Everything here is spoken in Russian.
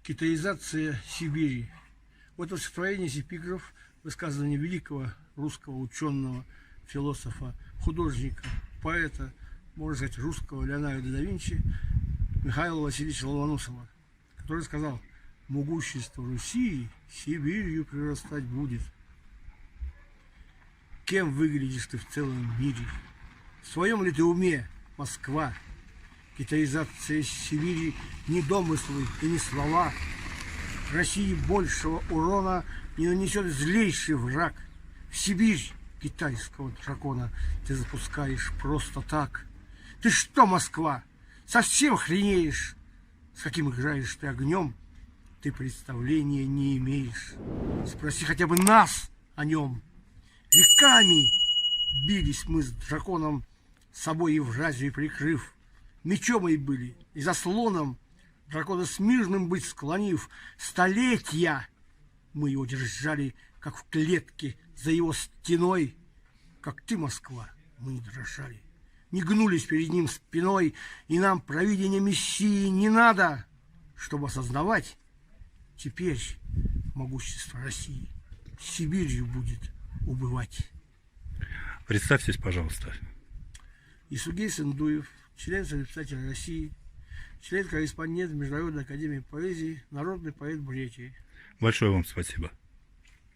Китаизация Сибири. В этом стихотворении есть эпиграф высказывания великого русского ученого, философа, художника, поэта, можно сказать, русского Леонардо да Винчи Михаила Васильевича Ломоносова, который сказал: «Могущество Руси Сибирью прирастать будет». Кем выглядишь ты в целом мире? В своем ли ты уме, Москва? Китаизация Сибири не домыслы и не слова. России большего урона не нанесет злейший враг. В Сибирь китайского дракона ты запускаешь просто так. Ты что, Москва, совсем хренеешь? С каким играешь ты огнем? Ты представления не имеешь. Спроси хотя бы нас о нем. Веками бились мы с драконом, собой Евразию прикрыв. Мечом и были, и заслоном, дракона смирным быть склонив. Столетия мы его держали, как в клетке за его стеной. Как ты, Москва, мы не дрожали, не гнулись перед ним спиной, и нам провидения Мессии не надо, чтобы осознавать, теперь могущество России Сибирью будет убывать. Представьтесь, пожалуйста. Исугей Сындуев, член Союза писателей России, член-корреспондент Международной академии поэзии, народный поэт Бурятии. Большое вам спасибо.